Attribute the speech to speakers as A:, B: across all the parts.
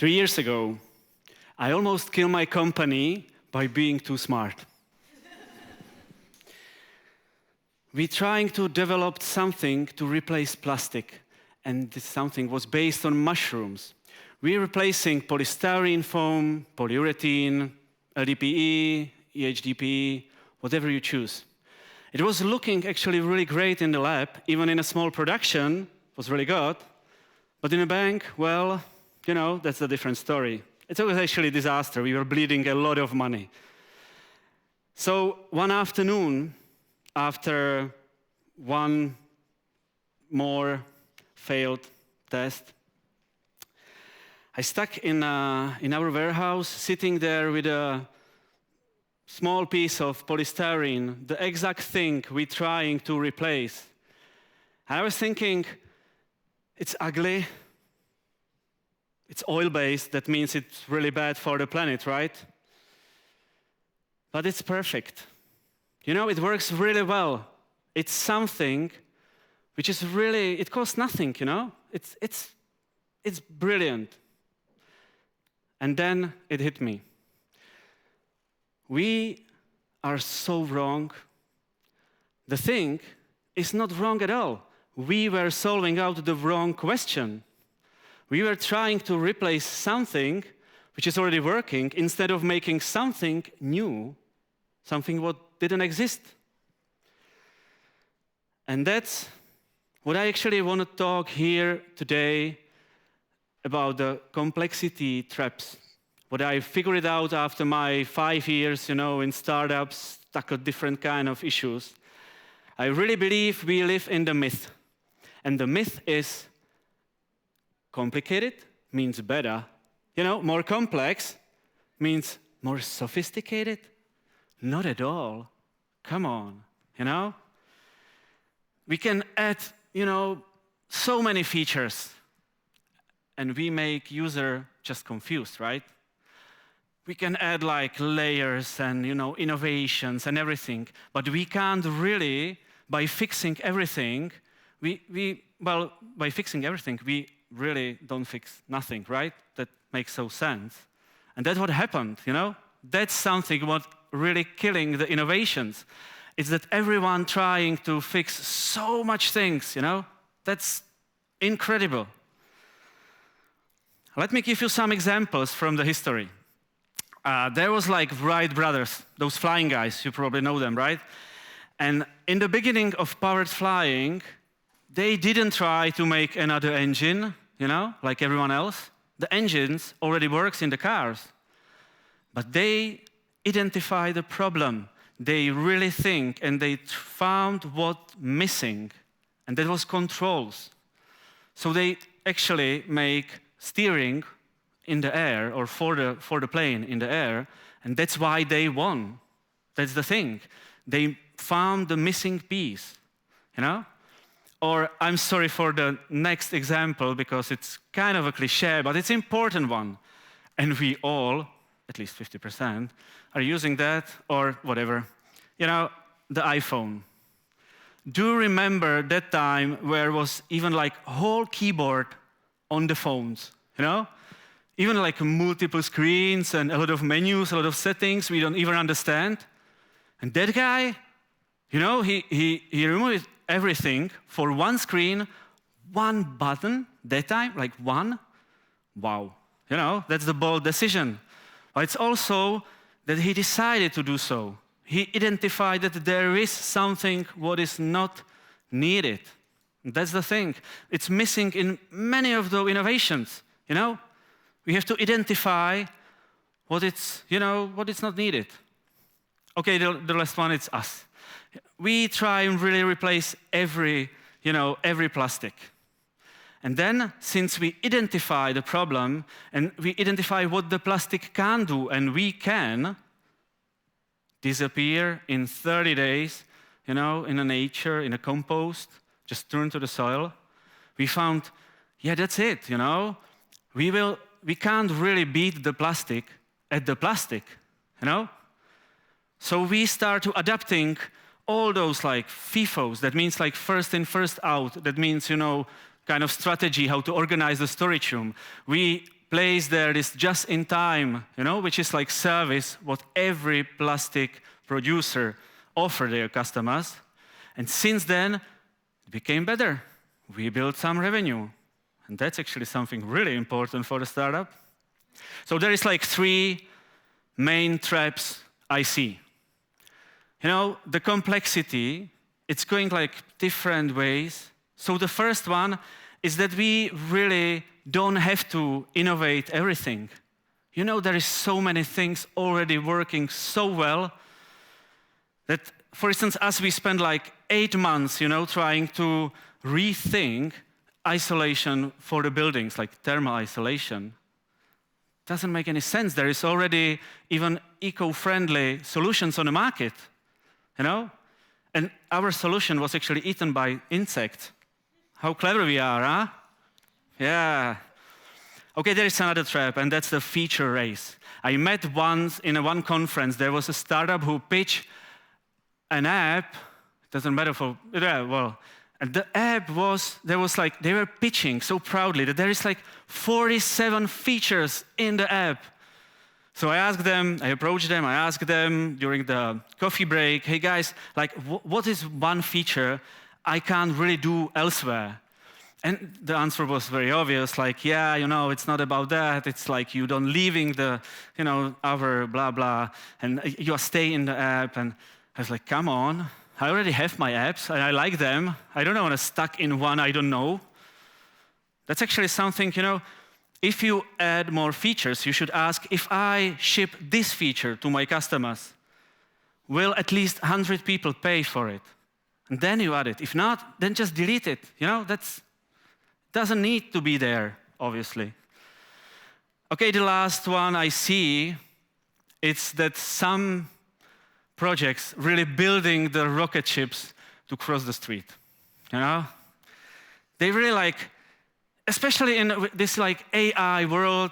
A: 3 years ago, I almost killed my company by being too smart. We're trying to develop something to replace plastic, and this something was based on mushrooms. We're replacing polystyrene foam, polyurethane, LDPE, EHDPE, whatever you choose. It was looking actually really great in the lab, even in a small production, it was really good. But in a bank, well, you know, that's a different story. It was actually a disaster. We were bleeding a lot of money. So one afternoon, after one more failed test, I stuck in our warehouse, sitting there with a small piece of polystyrene, the exact thing we're trying to replace. And I was thinking, it's ugly. It's oil-based, that means it's really bad for the planet, right? But it's perfect. You know, it works really well. It's something which is really, it costs nothing, you know? It's brilliant. And then it hit me. We are so wrong. The thing is not wrong at all. We were solving out the wrong question. We were trying to replace something which is already working instead of making something new, something what didn't exist. And that's what I actually want to talk here today about, the complexity traps. What I figured out after my 5 years, you know, in startups, tackle different kind of issues. I really believe we live in the myth. And the myth is complicated means better. You know, more complex means more sophisticated. Not at all. Come on, you know? We can add, you know, so many features, and we make user just confused, right? We can add like layers and, you know, innovations and everything, but we can't really, by fixing everything, by fixing everything, we really don't fix nothing, right? That makes no sense. And that's what happened, you know? That's something what really killing the innovations. It's that everyone trying to fix so much things, you know? That's incredible. Let me give you some examples from the history. There was like Wright brothers, those flying guys, you probably know them, right? And in the beginning of powered flying, they didn't try to make another engine, you know, like everyone else. The engines already works in the cars. But they identify the problem. They really think, and they found what's missing, and that was controls. So they actually make steering in the air, or for the plane in the air, and that's why they won. That's the thing. They found the missing piece, you know? Or I'm sorry for the next example because it's kind of a cliche, but it's an important one. And we all, at least 50%, are using that or whatever. You know, the iPhone. Do you remember that time where was even like a whole keyboard on the phones, you know? Even like multiple screens and a lot of menus, a lot of settings we don't even understand. And that guy, you know, he removed everything for one screen, one button, that time, like one. Wow. You know, that's the bold decision. But it's also that he decided to do so. He identified that there is something what is not needed. That's the thing. It's missing in many of the innovations, you know? We have to identify what it's, you know, what is not needed. Okay, the last one, it's us. We try and really replace every plastic. And then, since we identify the problem and we identify what the plastic can do, and we can disappear in 30 days, you know, in a nature, in a compost, just turn to the soil, we found, yeah, that's it, you know. We can't really beat the plastic at the plastic, you know. So we start to adapting all those like FIFOs, that means like first in, first out, that means, you know, kind of strategy, how to organize the storage room. We place there this just-in-time, which is like service, what every plastic producer offer their customers. And since then, it became better. We built some revenue. And that's actually something really important for the startup. So there is like 3 main traps I see. The complexity, it's going like different ways. So the first one is that we really don't have to innovate everything. There is so many things already working so well that, for instance, as we spend like 8 months, trying to rethink isolation for the buildings, like thermal isolation, doesn't make any sense. There is already even eco-friendly solutions on the market, And our solution was actually eaten by insects. How clever we are, huh? Yeah. Okay, there is another trap, and that's the feature race. I met once in one conference, there was a startup who pitched an app, doesn't matter and the app they were pitching so proudly that there is like 47 features in the app. So I approached them, I asked them during the coffee break, hey guys, like what is one feature I can't really do elsewhere? And the answer was very obvious, like, it's not about that. It's like you don't leaving the, our blah, blah, and you stay in the app. And I was like, come on, I already have my apps, and I like them. I don't want to stuck in one I don't know. That's actually something, if you add more features, you should ask, if I ship this feature to my customers, will at least 100 people pay for it? And then you add it. If not, then just delete it. That's doesn't need to be there, obviously. Okay, the last one I see, it's that some projects really building the rocket ships to cross the street. They really especially in this AI world,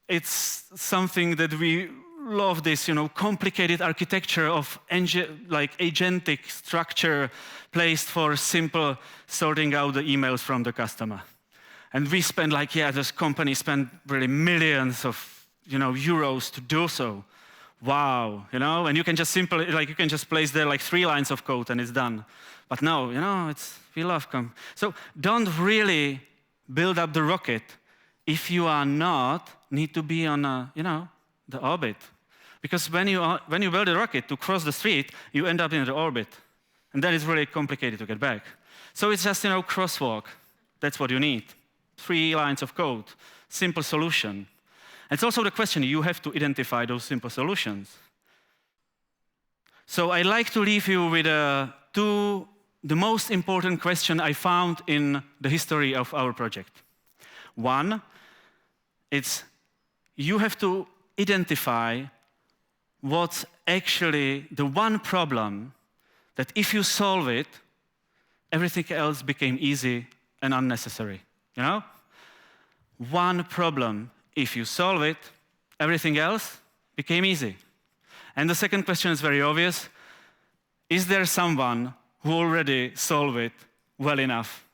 A: it's something that we love this, complicated architecture of agentic structure placed for simple sorting out the emails from the customer. And we spend this company spent really millions of, euros to do so. Wow, and you can just simply, you can just place there 3 lines of code and it's done. But no, we love So don't really build up the rocket if you are not need to be on the orbit. Because when you build a rocket to cross the street, you end up in the orbit. And that is really complicated to get back. So it's just, crosswalk. That's what you need. 3 lines of code, simple solution. It's also the question, you have to identify those simple solutions. So I'd like to leave you with the most important question I found in the history of our project. One, it's you have to identify what's actually the one problem that if you solve it, everything else became easy and unnecessary. One problem, if you solve it, everything else became easy. And the second question is very obvious. Is there someone who already solved it well enough?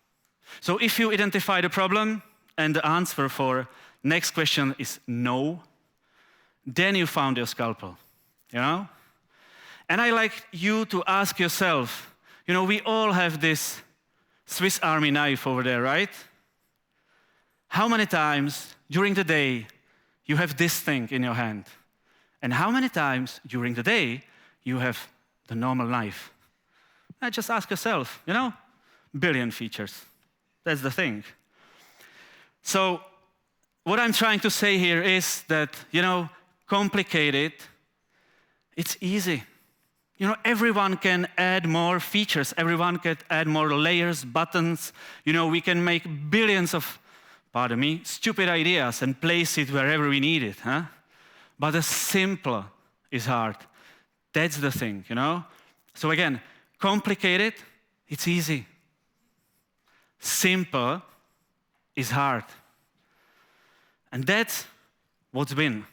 A: So if you identify the problem and the answer for next question is no, then you found your scalpel, And I like you to ask yourself, we all have this Swiss Army knife over there, right? How many times during the day you have this thing in your hand? And how many times during the day you have the normal knife? Just ask yourself, billion features. That's the thing. So what I'm trying to say here is that, complicated, it's easy. Everyone can add more features. Everyone can add more layers, buttons. We can make billions of, stupid ideas and place it wherever we need it. But the simple is hard. That's the thing, So again, complicated, it's easy. Simple is hard. And that's what's been.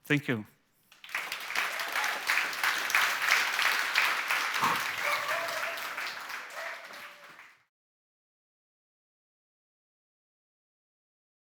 A: Thank you.